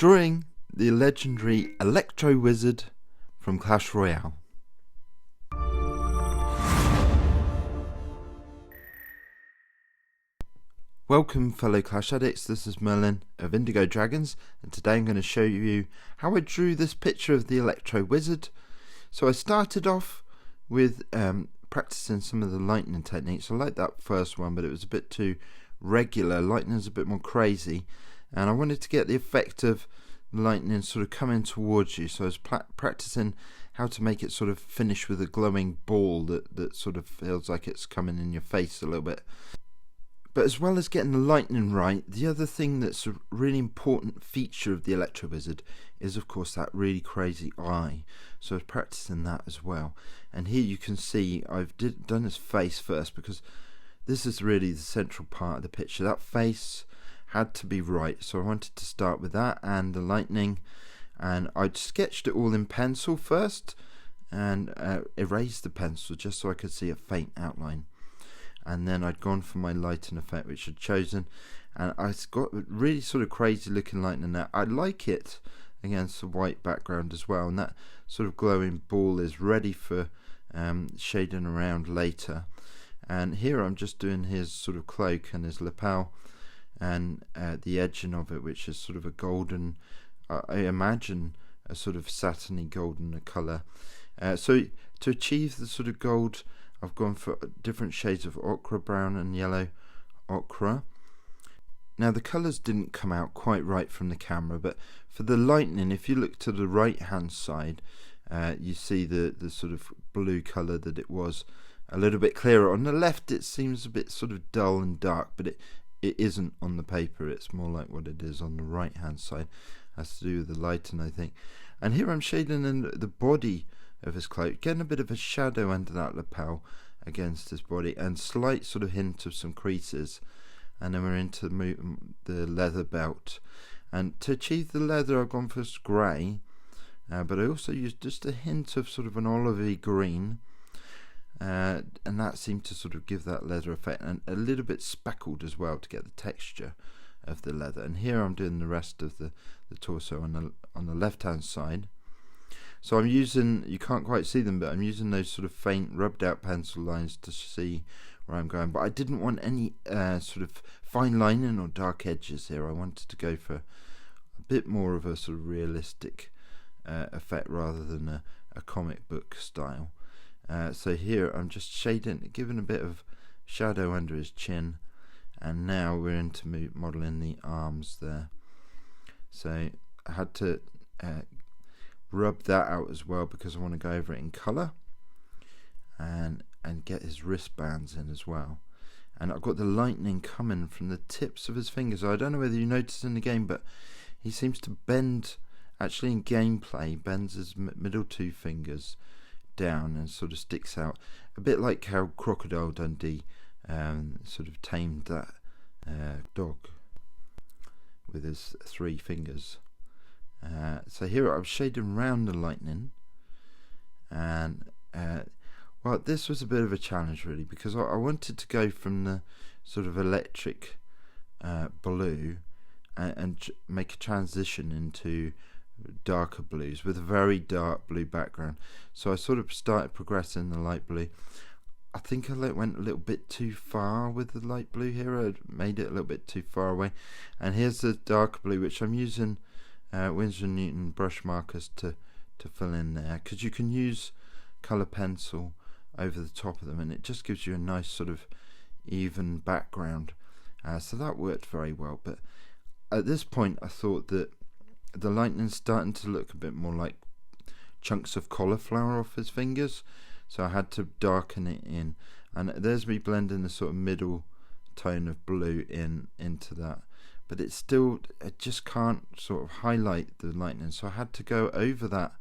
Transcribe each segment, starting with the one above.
drawing the Legendary Electro Wizard from Clash Royale. Welcome fellow Clash addicts, this is Merlin of Indigo Dragons, and today I'm going to show you how I drew this picture of the Electro Wizard. So I started off with practicing some of the lightning techniques. I liked that first one, but it was a bit too regular. Lightning's a bit more crazy, and I wanted to get the effect of lightning sort of coming towards you. So I was practicing how to make it sort of finish with a glowing ball that sort of feels like it's coming in your face a little bit. But as well as getting the lightning right, the other thing that's a really important feature of the Electro Wizard is of course that really crazy eye. So I was practicing that as well. And here you can see I've done his face first, because this is really the central part of the picture. That face had to be right, so I wanted to start with that and the lightning. And I'd sketched it all in pencil first and erased the pencil just so I could see a faint outline. And then I'd gone for my lighting effect, which I'd chosen, and I got really sort of crazy looking lightning there. I like it against the white background as well, and that sort of glowing ball is ready for shading around later. And here I'm just doing his sort of cloak and his lapel and the edging of it, which is sort of a golden, I imagine a sort of satiny golden colour. So to achieve the sort of gold, I've gone for different shades of ochre brown and yellow ochre. Now the colours didn't come out quite right from the camera, but for the lightning, if you look to the right hand side, you see the sort of blue colour that it was a little bit clearer. On the left it seems a bit sort of dull and dark, but it isn't on the paper. It's more like what it is on the right hand side. Has to do with the lighting, I think. And here I'm shading in the body of his cloak, getting a bit of a shadow under that lapel against his body, and slight sort of hint of some creases. And then we're into the leather belt, and to achieve the leather I've gone for grey, but I also used just a hint of sort of an olivey green, and that seemed to sort of give that leather effect, and a little bit speckled as well to get the texture of the leather. And here I'm doing the rest of the torso on the left hand side. So I'm using, you can't quite see them, but I'm using those sort of faint rubbed out pencil lines to see where I'm going. But I didn't want any sort of fine lining or dark edges here. I wanted to go for a bit more of a sort of realistic effect rather than a comic book style. So here I'm just shading, giving a bit of shadow under his chin, and now we're into modelling the arms there. So I had to rub that out as well, because I want to go over it in colour and get his wristbands in as well. And I've got the lightning coming from the tips of his fingers. I don't know whether you noticed in the game, but he seems to bend, actually in gameplay, bends his middle two fingers down and sort of sticks out, a bit like how Crocodile Dundee sort of tamed that dog with his three fingers. So here I'm shading around the lightning, and well, this was a bit of a challenge really, because I wanted to go from the sort of electric blue and make a transition into darker blues with a very dark blue background. So I sort of started progressing the light blue. I think I went a little bit too far with the light blue here. I made it a little bit too far away. And here's the darker blue, which I'm using Winsor Brushmarkers to fill in there, because you can use colour pencil over the top of them and it just gives you a nice sort of even background. So that worked very well. But at this point I thought that the lightning's starting to look a bit more like chunks of cauliflower off his fingers, so I had to darken it in, and there's me blending the sort of middle tone of blue into that. But it's still, it just can't sort of highlight the lightning, so I had to go over that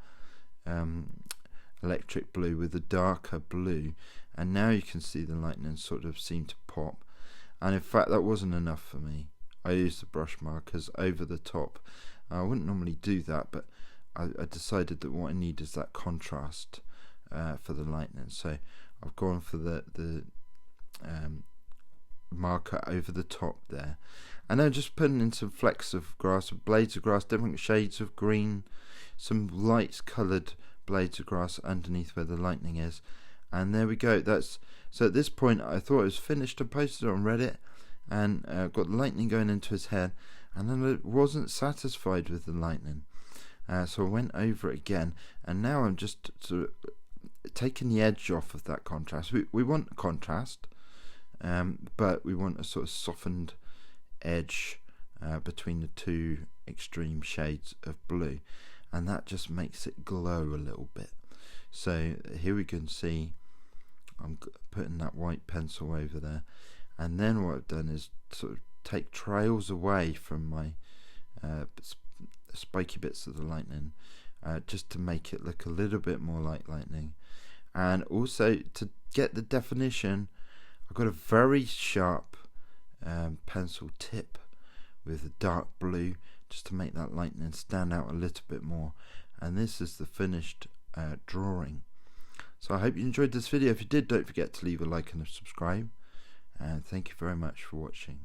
electric blue with a darker blue, and now you can see the lightning sort of seem to pop. And in fact that wasn't enough for me. I used the brush markers over the top. I wouldn't normally do that, but I decided that what I need is that contrast for the lightning, so I've gone for the marker over the top there. and then just putting in some flecks of grass, blades of grass, different shades of green, some light coloured blades of grass underneath where the lightning is. And there we go. So at this point I thought it was finished. I posted it on Reddit and got the lightning going into his head, and then I wasn't satisfied with the lightning, so I went over it again, and now I'm just sort of taking the edge off of that contrast. We want contrast, but we want a sort of softened edge between the two extreme shades of blue, and that just makes it glow a little bit. So here we can see I'm putting that white pencil over there, and then what I've done is sort of take trails away from my spiky bits of the lightning, just to make it look a little bit more like lightning. And also to get the definition, I've got a very sharp pencil tip with a dark blue, just to make that lightning stand out a little bit more. And this is the finished drawing. So I hope you enjoyed this video. If you did, don't forget to leave a like and a subscribe, and thank you very much for watching.